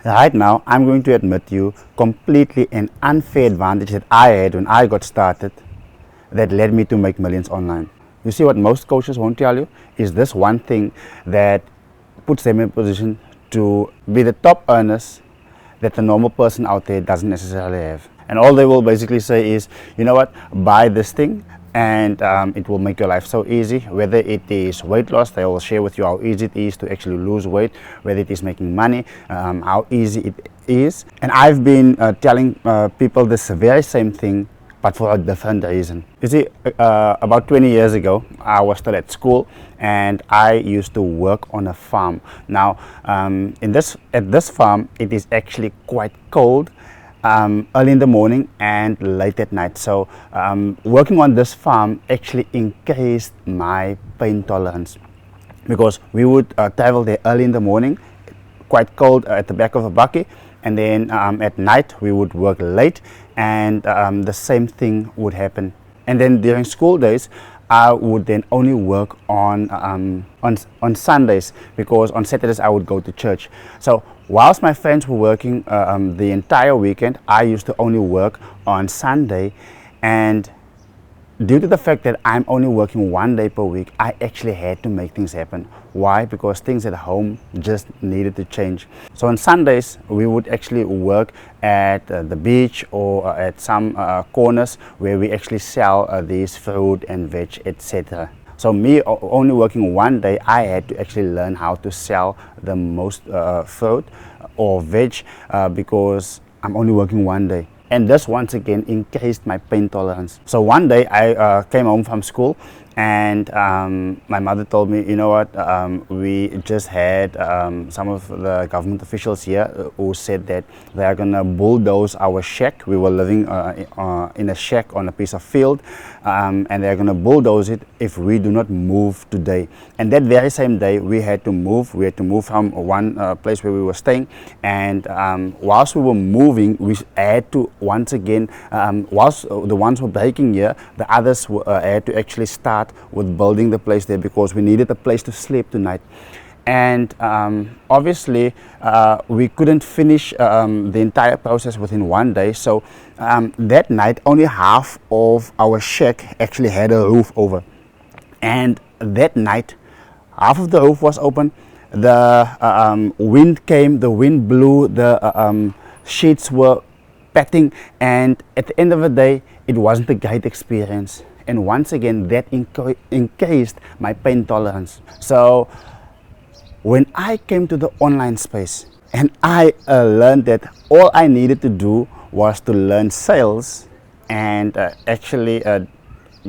Right now, I'm going to admit to you completely an unfair advantage that I had when I got started that led me to make millions online. You see, what most coaches won't tell you is this one thing that puts them in a position to be the top earners that the normal person out there doesn't necessarily have. And all they will basically say is, you know what, buy this thing and it will make your life so easy. Whether it is weight loss, they will share with you how easy it is to actually lose weight. Whether it is making money, how easy it is. And I've been telling people this very same thing, but for a different reason. You see, about 20 years ago, I was still at school and I used to work on a farm. Now, at this farm, it is actually quite cold early in the morning and late at night. So working on this farm actually increased my pain tolerance, because we would travel there early in the morning, quite cold at the back of a bakkie, and then at night we would work late, and the same thing would happen. And then during school days, I would then only work on Sundays, because on Saturdays I would go to church. So whilst my friends were working the entire weekend, I used to only work on Sunday. And due to the fact that I'm only working 1 day per week, I actually had to make things happen. Why? Because things at home just needed to change. So on Sundays, we would actually work at the beach or at some corners where we actually sell these fruit and veg, etc. So me only working 1 day, I had to actually learn how to sell the most fruit or veg because I'm only working 1 day. And this once again increased my pain tolerance. So one day I came home from school, and my mother told me, you know what, we just had some of the government officials here who said that they are gonna bulldoze our shack. We were living in a shack on a piece of field, and they're gonna bulldoze it if we do not move today. And that very same day we had to move. We had to move from one place where we were staying, and whilst we were moving, we had to once again, whilst the ones were breaking here, the others had to actually start with building the place there, because we needed a place to sleep tonight. And obviously we couldn't finish the entire process within 1 day. So that night only half of our shack actually had a roof over, and that night half of the roof was open. The wind came, the wind blew, the sheets were patting, and at the end of the day it wasn't a great experience. And once again, that increased my pain tolerance. So when I came to the online space, and I learned that all I needed to do was to learn sales and actually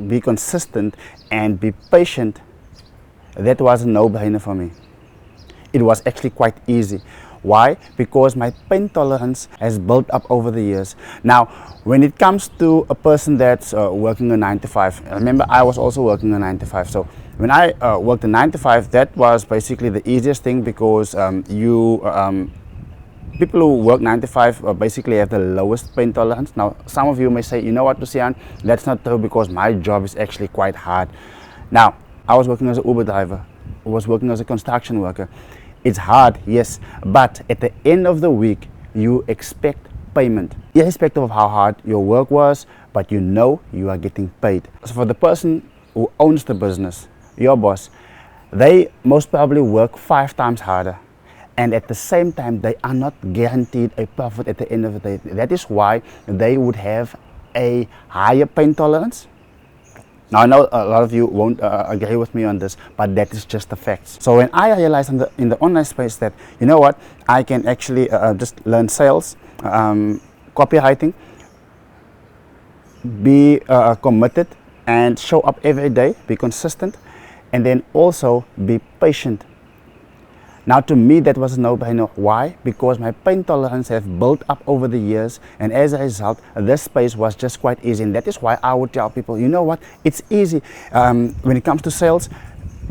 be consistent and be patient, that was a no-brainer for me. It was actually quite easy. Why? Because my pain tolerance has built up over the years. Now, when it comes to a person that's working a 9 to 5, remember I was also working a 9 to 5. So when I worked a 9 to 5, that was basically the easiest thing, because people who work 9 to 5 basically have the lowest pain tolerance. Now, some of you may say, you know what, Lucian, that's not true, because my job is actually quite hard. Now, I was working as an Uber driver, I was working as a construction worker. It's hard, yes, but at the end of the week, you expect payment, irrespective of how hard your work was, but you know you are getting paid. So for the person who owns the business, your boss, they most probably work 5 times harder, and at the same time, they are not guaranteed a profit at the end of the day. That is why they would have a higher pain tolerance. Now, I know a lot of you won't agree with me on this, but that is just the facts. So when I realized in the online space that, you know what, I can actually just learn sales, copywriting, be committed and show up every day, be consistent, and then also be patient. Now, to me, that was a no-brainer. Why? Because my pain tolerance have built up over the years, and as a result, this space was just quite easy. And that is why I would tell people, you know what, it's easy. When it comes to sales,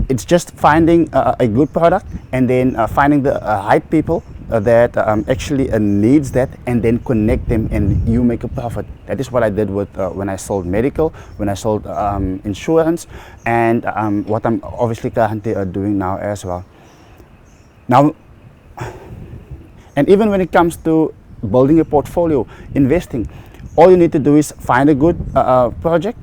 it's just finding a good product, and then finding the right people that actually needs that, and then connect them, and you make a profit. That is what I did with when I sold medical, when I sold insurance, and what I'm obviously currently doing now as well. Now, And even when it comes to building a portfolio, investing, all you need to do is find a good project,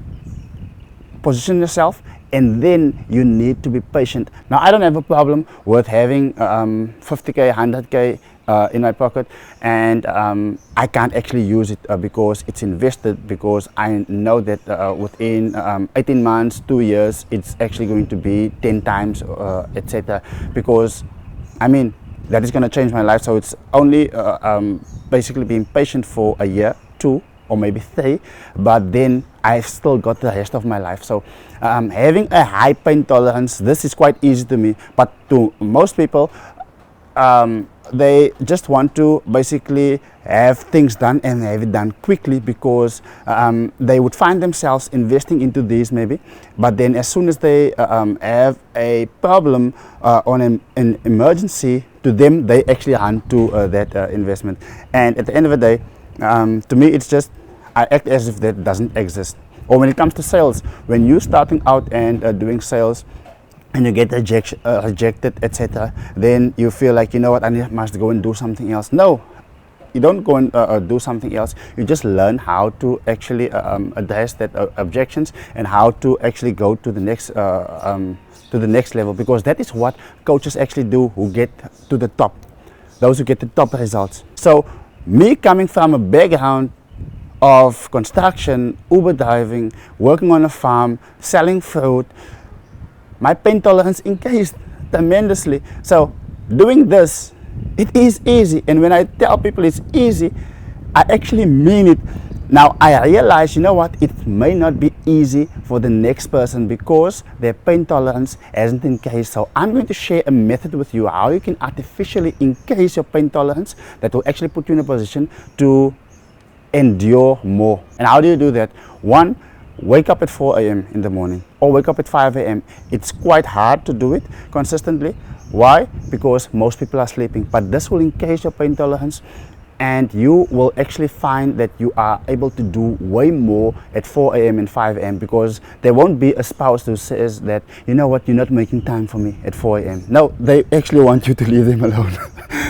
position yourself, and then you need to be patient. Now, I don't have a problem with having 50k, 100k in my pocket, and I can't actually use it because it's invested, because I know that within 18 months, 2 years, it's actually going to be 10 times, etc. Because, I mean, that is going to change my life. So it's only basically being patient for a year, 2, or maybe 3, but then I've still got the rest of my life. So having a high pain tolerance, this is quite easy to me, but to most people, they just want to basically have things done and have it done quickly, because they would find themselves investing into these maybe, but then as soon as they have a problem on an emergency, to them they actually run to that investment. And at the end of the day, to me, it's just, I act as if that doesn't exist. Or when it comes to sales, when you're starting out and doing sales, and you get rejected, etc., then you feel like, you know what, I must go and do something else. No, you don't go and do something else. You just learn how to actually address that objections, and how to actually go to the next level, because that is what coaches actually do, who get to the top, those who get the top results. So me coming from a background of construction, Uber driving, working on a farm, selling fruit, my pain tolerance increased tremendously. So doing this, it is easy. And when I tell people it's easy, I actually mean it. Now I realize, you know what, it may not be easy for the next person because their pain tolerance hasn't increased. So I'm going to share a method with you how you can artificially increase your pain tolerance that will actually put you in a position to endure more. And how do you do that? One, wake up at 4 a.m. in the morning, or wake up at 5 a.m. It's quite hard to do it consistently. Why? Because most people are sleeping. But this will increase your pain tolerance, and you will actually find that you are able to do way more at 4 a.m. and 5 a.m. because there won't be a spouse who says that, you know what, you're not making time for me at 4 a.m. No, they actually want you to leave them alone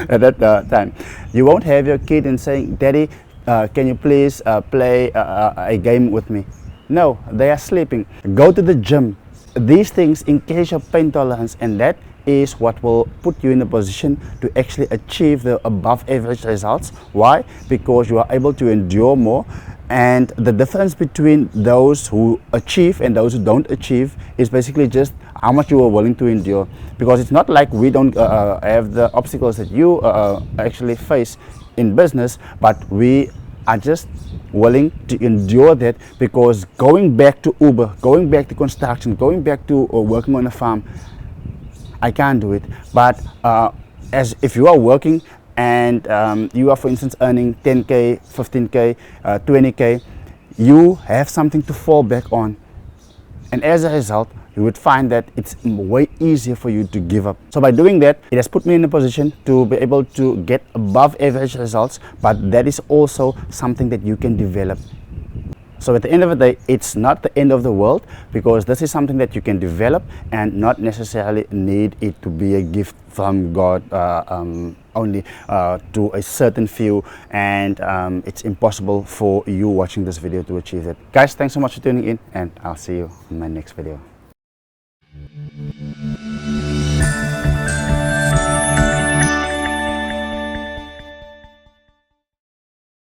at that time. You won't have your kid and saying, Daddy, can you please play a game with me? No, they are sleeping. Go to the gym. These things increase your pain tolerance, and that is what will put you in a position to actually achieve the above average results. Why? Because you are able to endure more. And the difference between those who achieve and those who don't achieve is basically just how much you are willing to endure. Because it's not like we don't have the obstacles that you actually face in business, but we are just willing to endure that, because going back to Uber, going back to construction, going back to working on a farm, I can't do it. But as if you are working and you are, for instance, earning 10k, 15k, 20k, you have something to fall back on, and as a result, you would find that it's way easier for you to give up. So by doing that, it has put me in a position to be able to get above average results, but that is also something that you can develop. So at the end of the day, it's not the end of the world, because this is something that you can develop and not necessarily need it to be a gift from God only to a certain few, and it's impossible for you watching this video to achieve it. Guys, thanks so much for tuning in, and I'll see you in my next video.